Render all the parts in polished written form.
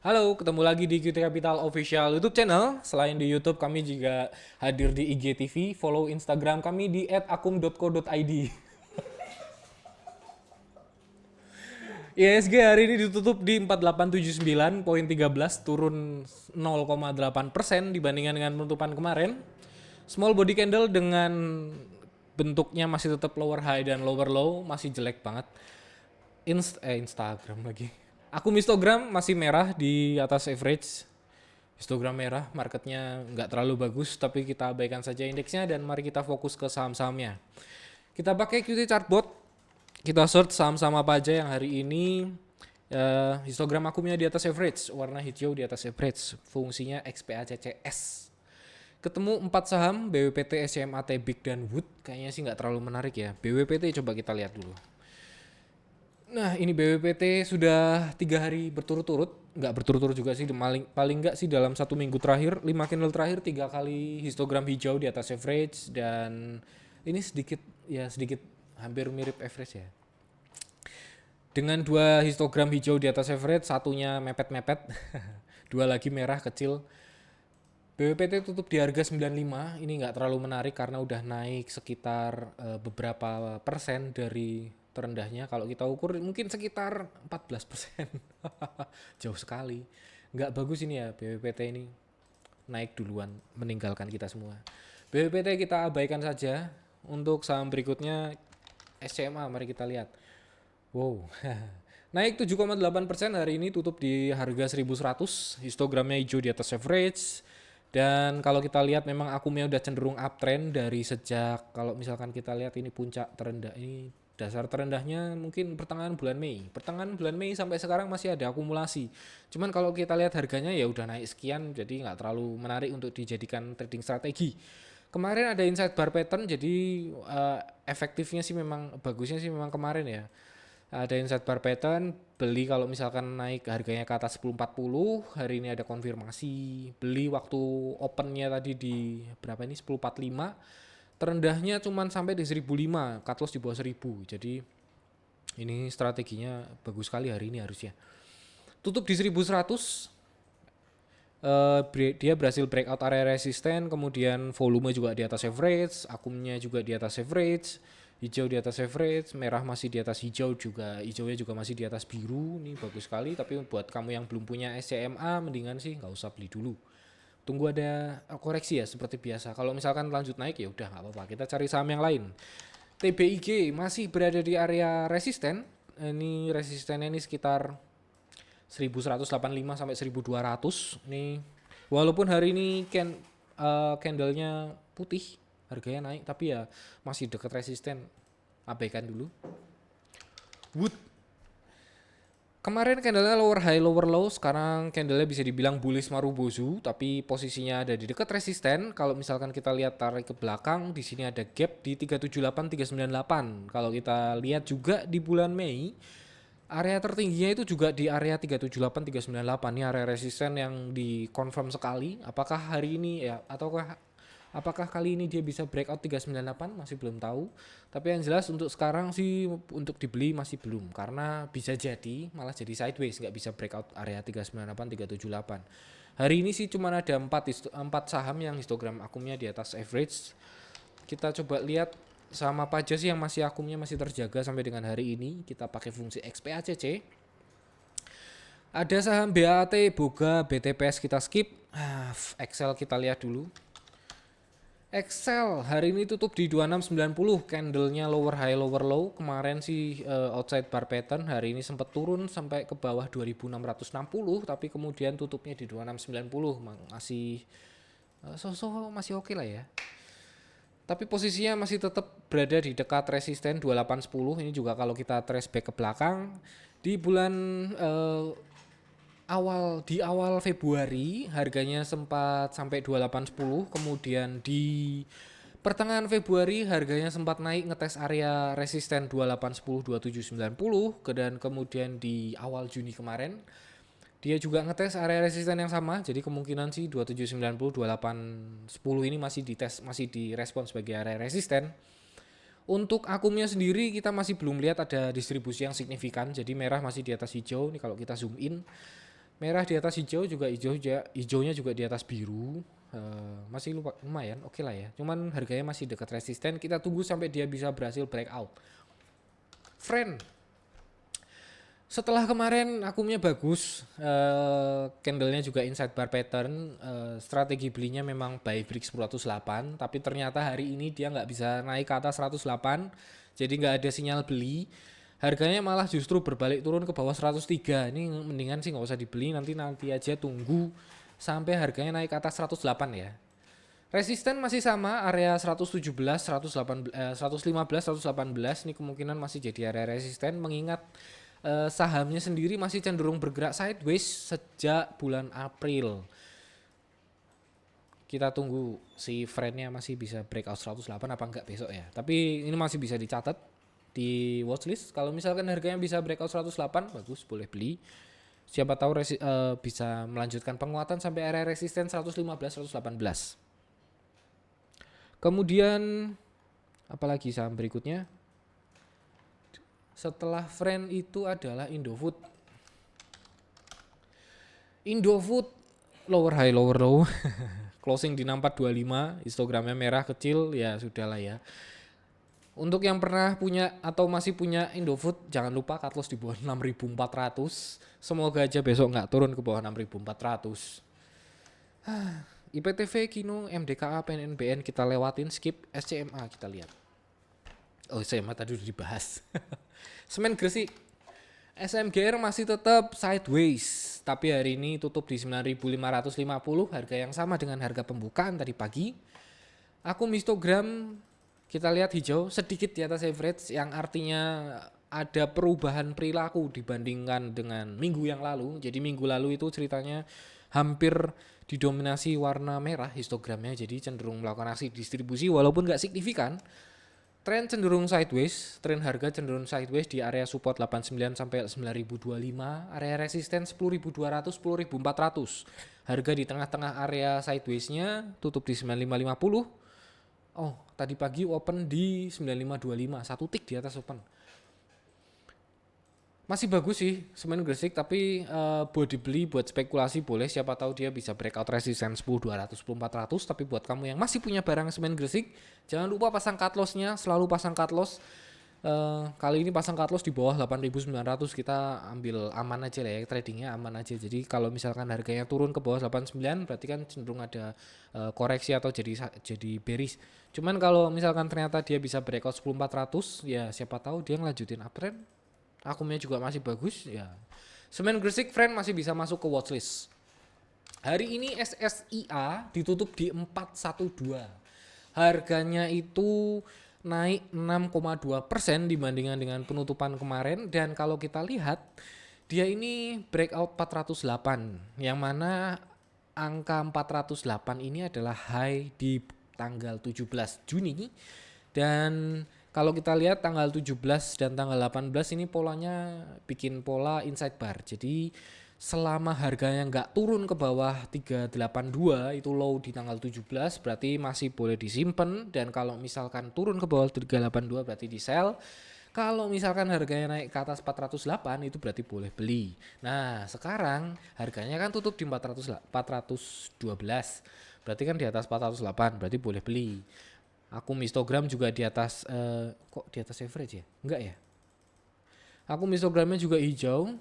Halo, ketemu lagi di QT Capital Official YouTube channel. Selain di YouTube, kami juga hadir di IGTV. Follow Instagram kami di @akum.co.id. ISG hari ini ditutup di 4879,13, turun 0,8% dibandingkan dengan penutupan kemarin. Small body candle dengan bentuknya masih tetap lower high dan lower low, masih jelek banget. Instagram lagi. Akun Instagram masih merah di atas average. Histogram merah, marketnya nggak terlalu bagus, tapi kita abaikan saja indeksnya dan mari kita fokus ke saham-sahamnya. Kita pakai QT Chartbot, kita search saham-saham apa aja yang hari ini histogram akumnya di atas average, warna hijau di atas average, fungsinya XPACCS. Ketemu 4 saham, BWPT, SCMAT, Big dan Wood, kayaknya sih nggak terlalu menarik ya. BWPT coba kita lihat dulu. Nah, ini BWPT sudah 3 hari berturut-turut, nggak berturut-turut juga sih, paling nggak sih dalam 1 minggu terakhir, 5 candle terakhir 3 kali histogram hijau di atas average dan ini sedikit hampir mirip average ya. Dengan 2 histogram hijau di atas average, satunya mepet-mepet, 2 lagi merah kecil. BWPT tutup di harga 95, ini nggak terlalu menarik karena udah naik sekitar beberapa persen dari terendahnya. Kalau kita ukur mungkin sekitar 14%. Jauh sekali. Nggak bagus ini ya BWPT ini. Naik duluan, meninggalkan kita semua. BWPT kita abaikan saja. Untuk saham berikutnya SCMA, mari kita lihat. Wow. Naik 7,8% hari ini, tutup di harga 1100, histogramnya hijau di atas average. Dan kalau kita lihat memang akumnya udah cenderung uptrend dari sejak, kalau misalkan kita lihat ini puncak terendah, ini dasar terendahnya mungkin pertengahan bulan Mei. Pertengahan bulan Mei sampai sekarang masih ada akumulasi. Cuman kalau kita lihat harganya ya udah naik sekian, jadi nggak terlalu menarik untuk dijadikan trading strategi. Kemarin ada inside bar pattern, jadi efektifnya sih memang, bagusnya sih memang kemarin ya. Ada inside bar pattern, beli kalau misalkan naik harganya ke atas 10.40, hari ini ada konfirmasi. Beli waktu opennya tadi di berapa ini, 10.45, terendahnya cuman sampai di 1.005, cut loss di bawah 1.000. Jadi ini strateginya bagus sekali hari ini harusnya. Tutup di 1.100, dia berhasil breakout area resisten, kemudian volume juga di atas average, akumnya juga di atas average, hijau di atas average, merah masih di atas hijau juga, hijaunya juga masih di atas biru, ini bagus sekali. Tapi buat kamu yang belum punya SCMA, mendingan sih nggak usah beli dulu. Tunggu ada koreksi ya seperti biasa. Kalau misalkan lanjut naik ya udah nggak apa-apa, kita cari saham yang lain. TBIG masih berada di area resisten, ini resistennya ini sekitar 1185 sampai 1200 nih. Walaupun hari ini candlenya putih, harganya naik, tapi ya masih dekat resisten, abaikan dulu. Wood kemarin candlenya lower high lower low, sekarang candlenya bisa dibilang bullish marubozu, tapi posisinya ada di dekat resisten. Kalau misalkan kita lihat tarik ke belakang, di sini ada gap di 378 398. Kalau kita lihat juga di bulan Mei, area tertingginya itu juga di area 378 398. Ini area resisten yang dikonfirm sekali. Apakah hari ini ya, ataukah apakah kali ini dia bisa breakout 398, masih belum tahu. Tapi yang jelas untuk sekarang sih untuk dibeli masih belum, karena bisa jadi malah jadi sideways, nggak bisa breakout area 398 378. Hari ini sih cuma ada 4 saham yang histogram akumnya di atas average. Kita coba lihat saham apa aja sih yang masih akumnya masih terjaga sampai dengan hari ini. Kita pakai fungsi XPACC. Ada saham BAT, Boga, BTPS kita skip. Excel kita lihat dulu. Excel hari ini tutup di 2690, candlenya lower high lower low. Kemarin sih outside bar pattern, hari ini sempat turun sampai ke bawah 2660, tapi kemudian tutupnya di 2690, masih masih oke lah ya. Tapi posisinya masih tetap berada di dekat resisten 2810. Ini juga kalau kita trace back ke belakang di bulan awal Februari harganya sempat sampai 2810, kemudian di pertengahan Februari harganya sempat naik ngetes area resisten 2810 2790, dan kemudian di awal Juni kemarin dia juga ngetes area resisten yang sama. Jadi kemungkinan sih 2790 2810 ini masih dites, masih direspon sebagai area resisten. Untuk akumnya sendiri kita masih belum lihat ada distribusi yang signifikan. Jadi merah masih di atas hijau nih kalau kita zoom in. Merah di atas hijau juga hijaunya juga di atas biru. Masih lumayan oke lah ya. Cuman harganya masih dekat resisten. Kita tunggu sampai dia bisa berhasil breakout. Friend, setelah kemarin akumnya bagus, candlenya juga inside bar pattern, strategi belinya memang buy break 108, tapi ternyata hari ini dia nggak bisa naik ke atas 108, jadi nggak ada sinyal beli. Harganya malah justru berbalik turun ke bawah 103. Ini mendingan sih nggak usah dibeli, nanti aja tunggu sampai harganya naik ke atas 108 ya. Resisten masih sama, area 117, 115, 118 ini kemungkinan masih jadi area resisten, mengingat sahamnya sendiri masih cenderung bergerak sideways sejak bulan April. Kita tunggu si friendnya masih bisa breakout 108 apa enggak besok ya. Tapi ini masih bisa dicatat di watchlist. Kalau misalkan harganya bisa breakout 108, bagus, boleh beli. Siapa tahu bisa melanjutkan penguatan sampai area resisten 115, 118. Kemudian apalagi saham berikutnya? Setelah friend itu adalah Indofood. Indofood lower high lower low. Closing di 6425, histogramnya merah kecil, ya sudahlah ya. Untuk yang pernah punya atau masih punya Indofood, jangan lupa cut loss di bawah 6400. Semoga aja besok nggak turun ke bawah 6400. IPTV, Kino, MDKA, PNNBN kita lewatin, skip. SCMA kita lihat. Oh, SCMA tadi udah dibahas. Semen Gresik, SMGR masih tetap sideways, tapi hari ini tutup di 9.550, harga yang sama dengan harga pembukaan tadi pagi. Akum histogram kita lihat hijau sedikit di atas average, yang artinya ada perubahan perilaku dibandingkan dengan minggu yang lalu. Jadi minggu lalu itu ceritanya hampir didominasi warna merah histogramnya, jadi cenderung melakukan aksi distribusi walaupun nggak signifikan. Tren cenderung sideways, tren harga cenderung sideways di area support 89 sampai 9025, area resisten 10.200, 10.400. Harga di tengah-tengah area sideways-nya tutup di 9550. Oh, tadi pagi open di 9525, satu tick di atas open. Masih bagus sih Semen Gresik, tapi buat dibeli, buat spekulasi boleh, siapa tahu dia bisa breakout resisten 10.200, 10.400. Tapi buat kamu yang masih punya barang Semen Gresik, jangan lupa pasang cut loss-nya, selalu pasang cut loss. Kali ini pasang cut loss di bawah 8.900, kita ambil aman aja lah ya, tradingnya aman aja. Jadi kalau misalkan harganya turun ke bawah 89, berarti kan cenderung ada koreksi atau jadi bearish. Cuman kalau misalkan ternyata dia bisa breakout 10.400, ya siapa tahu dia ngelanjutin uptrend. Akumnya juga masih bagus ya. Semen Gresik friend masih bisa masuk ke watchlist. Hari ini SSIA ditutup di 412. Harganya itu naik 6,2% dibandingkan dengan penutupan kemarin, dan kalau kita lihat dia ini breakout 408, yang mana angka 408 ini adalah high di tanggal 17 Juni, dan kalau kita lihat tanggal 17 dan tanggal 18 ini polanya bikin pola inside bar. Jadi selama harganya nggak turun ke bawah 382, itu low di tanggal 17, berarti masih boleh disimpan. Dan kalau misalkan turun ke bawah 382 berarti di sell. Kalau misalkan harganya naik ke atas 408 itu berarti boleh beli. Nah sekarang harganya kan tutup di 412, berarti kan di atas 408, berarti boleh beli. Akum histogram juga di atas, kok di atas average ya? Enggak ya. Akum histogramnya juga hijau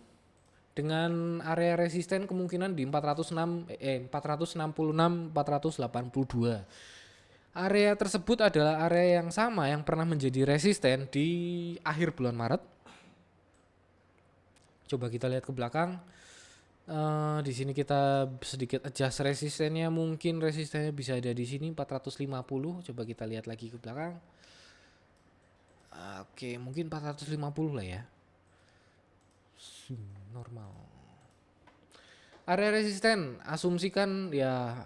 dengan area resisten kemungkinan di 466, 482. Area tersebut adalah area yang sama yang pernah menjadi resisten di akhir bulan Maret. Coba kita lihat ke belakang. Di sini kita sedikit adjust resistennya, mungkin resistennya bisa ada di sini 450. Coba kita lihat lagi ke belakang. Oke, mungkin 450 lah ya. Normal. Area resisten asumsikan ya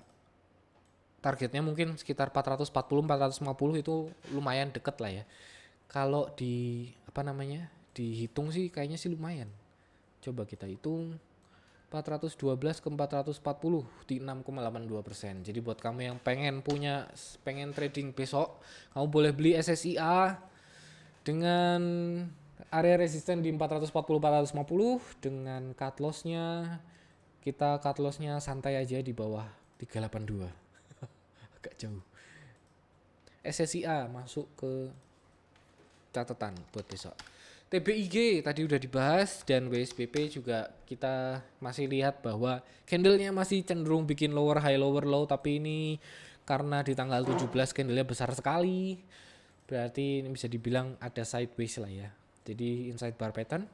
targetnya mungkin sekitar 440, 450, itu lumayan deket lah ya. Kalau dihitung sih kayaknya sih lumayan. Coba kita hitung 412 ke 440 di 6,82%. Jadi buat kamu yang pengen trading besok, kamu boleh beli SSIA dengan area resisten di 440, 450 dengan cut loss-nya Kita cut loss-nya santai aja di bawah 382. Agak jauh. SSIA masuk ke catatan buat besok. TBIG tadi udah dibahas dan WSBP juga kita masih lihat bahwa candlenya masih cenderung bikin lower high lower low, tapi ini karena di tanggal 17 candlenya besar sekali, berarti ini bisa dibilang ada sideways lah ya. Jadi inside bar pattern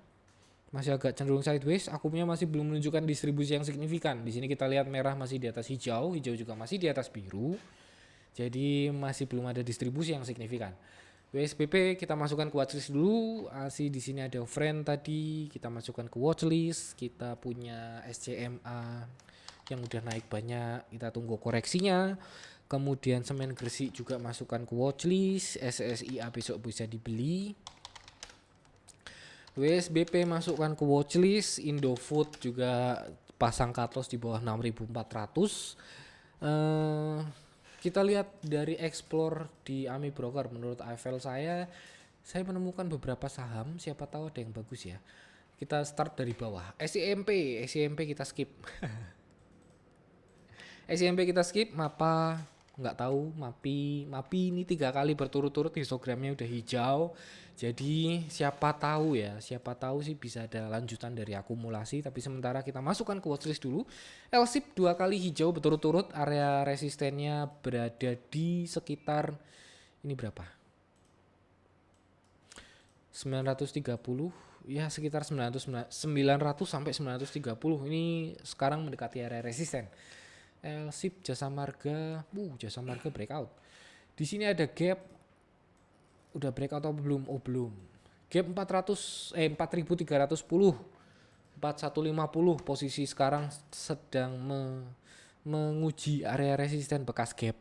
masih agak cenderung sideways, akumnya masih belum menunjukkan distribusi yang signifikan. Di sini kita lihat merah masih di atas hijau, hijau juga masih di atas biru. Jadi masih belum ada distribusi yang signifikan. WSBP kita masukkan ke watchlist dulu. ASI di sini ada friend tadi, kita masukkan ke watchlist. Kita punya SCMA yang udah naik banyak, kita tunggu koreksinya. Kemudian semen Gresik juga masukkan ke watchlist. SSIA besok bisa dibeli. WSBP masukkan ke watchlist. Indofood juga pasang cut loss di bawah 6.400. Kita lihat dari explore di AMI Broker, menurut AFL saya menemukan beberapa saham, siapa tahu ada yang bagus ya. Kita start dari bawah. SIMP kita skip. SIMP kita skip. Mapa nggak tahu. Mapi ini 3 kali berturut-turut histogramnya udah hijau. Jadi siapa tahu sih bisa ada lanjutan dari akumulasi, tapi sementara kita masukkan ke watchlist dulu. LSIP 2 kali hijau berturut-turut, area resistennya berada di sekitar ini berapa? 930 ya, sekitar 900 sampai 930. Ini sekarang mendekati area resisten. LSIP Jasa Marga breakout. Di sini ada gap. Udah breakout atau belum? Oh belum. Gap 4310. 4150 posisi sekarang sedang menguji area resisten bekas gap.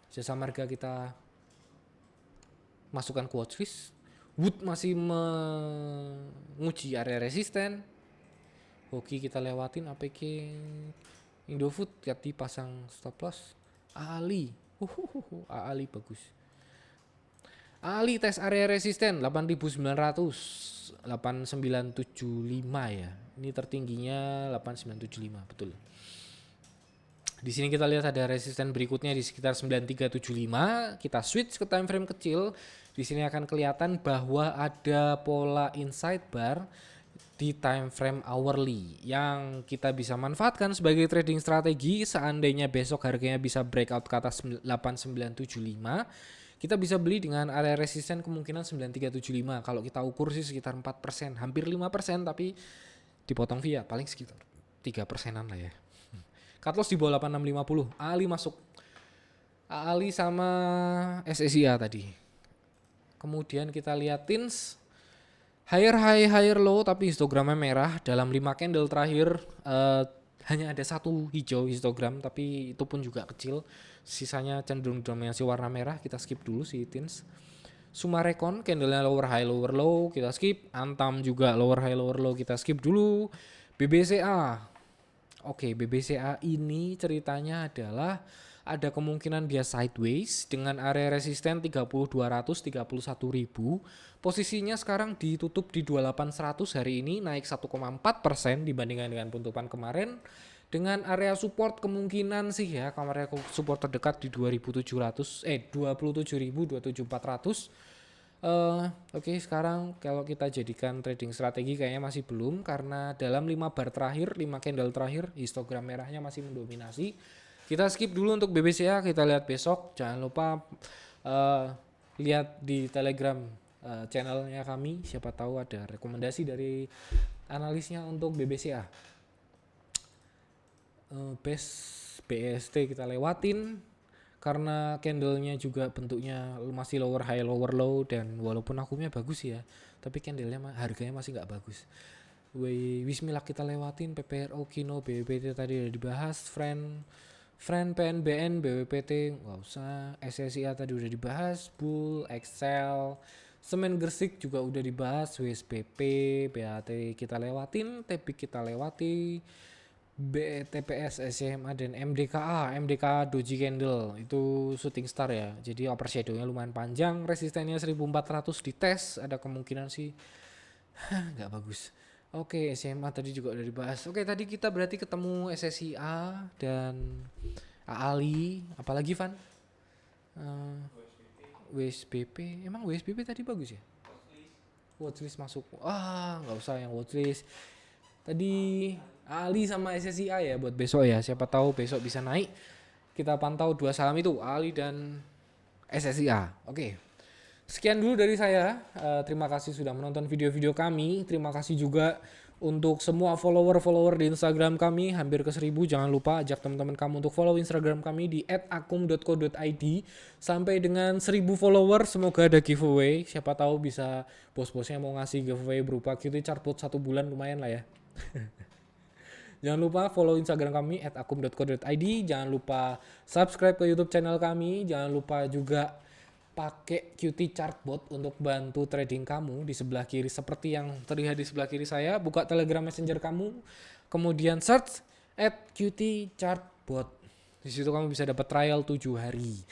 Jasa Marga kita masukkan ke watchlist. Wood masih menguji area resisten. Hoki kita lewatin. APK Indofood tadi pasang stop loss. Ali bagus. Ali tes area resisten 8.900, 8975 ya. Ini tertingginya 8975, betul. Di sini kita lihat ada resisten berikutnya di sekitar 9375. Kita switch ke time frame kecil. Di sini akan kelihatan bahwa ada pola inside bar di time frame hourly yang kita bisa manfaatkan sebagai trading strategi. Seandainya besok harganya bisa breakout ke atas 8975, kita bisa beli dengan area resisten kemungkinan 9375. Kalau kita ukur sih sekitar 4%, hampir 5%, tapi dipotong via paling sekitar 3%-an lah ya. Cut loss di bawah 8650. Ali masuk. Ali sama SSIA tadi. Kemudian kita lihat TINS. Higher high, higher low, tapi histogramnya merah. Dalam 5 candle terakhir hanya ada 1 hijau histogram, tapi itu pun juga kecil. Sisanya cenderung dominasi warna merah. Kita skip dulu si TINS. Sumarecon candlenya lower high lower low, kita skip. Antam juga lower high lower low, kita skip dulu. BBCA. Oke, BBCA ini ceritanya adalah ada kemungkinan dia sideways dengan area resisten 30.200, 31.000. Posisinya sekarang ditutup di 28.100 hari ini, naik 1,4% dibandingkan dengan penutupan kemarin. Dengan area support kemungkinan sih ya, area support terdekat di 27.000, 27.400. Oke, sekarang kalau kita jadikan trading strategi kayaknya masih belum, karena dalam 5 bar terakhir, 5 candle terakhir histogram merahnya masih mendominasi. Kita skip dulu untuk BBCA, kita lihat besok. Jangan lupa lihat di Telegram channelnya kami, siapa tahu ada rekomendasi dari analisnya untuk BBCA. BST kita lewatin karena candlenya juga bentuknya masih lower high lower low, dan walaupun akumnya bagus ya, tapi candlenya harganya masih nggak bagus. Wismilak kita lewatin. PPRO, Kino, BWPT tadi udah dibahas. Friend, PNBN, BWPT nggak usah. SSIA tadi udah dibahas. Bull, Excel, Semen Gresik juga udah dibahas. WSBP, BAT kita lewatin. TEPIK kita lewati. BTPS, SMA, dan MDKA Doji Candle itu shooting star ya, jadi upper shadow-nya lumayan panjang, resistennya 1400 dites, ada kemungkinan sih nggak bagus. Oke, SMA tadi juga udah dibahas. Oke, tadi kita berarti ketemu SSIA dan Ali, apalagi Van? Eh, WSBP, emang WSBP tadi bagus ya? Watchlist masuk. Nggak usah yang watchlist. Tadi Ali sama SSIA ya buat besok ya. Siapa tahu besok bisa naik. Kita pantau dua saham itu, Ali dan SSIA. Oke. Sekian dulu dari saya. Terima kasih sudah menonton video-video kami. Terima kasih juga untuk semua follower-follower di Instagram kami, hampir ke 1000. Jangan lupa ajak teman-teman kamu untuk follow Instagram kami di @akum.co.id. Sampai dengan 1000 follower, semoga ada giveaway. Siapa tahu bisa bos-bosnya mau ngasih giveaway berupa QT Chartbot 1 bulan, lumayan lah ya. Jangan lupa follow Instagram kami @akum.co.id. Jangan lupa subscribe ke YouTube channel kami. Jangan lupa juga pakai QT Chartbot untuk bantu trading kamu di sebelah kiri seperti yang terlihat di sebelah kiri saya. Buka Telegram Messenger kamu, kemudian search @QT Chartbot. Di situ kamu bisa dapat trial 7 hari.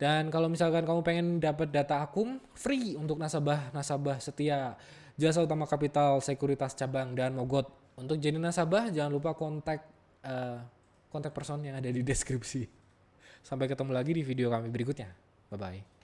Dan kalau misalkan kamu pengen dapat data akum free untuk nasabah setia Jasa Utama Kapital, Sekuritas Cabang dan Mogot. Untuk jadi nasabah jangan lupa kontak person yang ada di deskripsi. Sampai ketemu lagi di video kami berikutnya. Bye bye.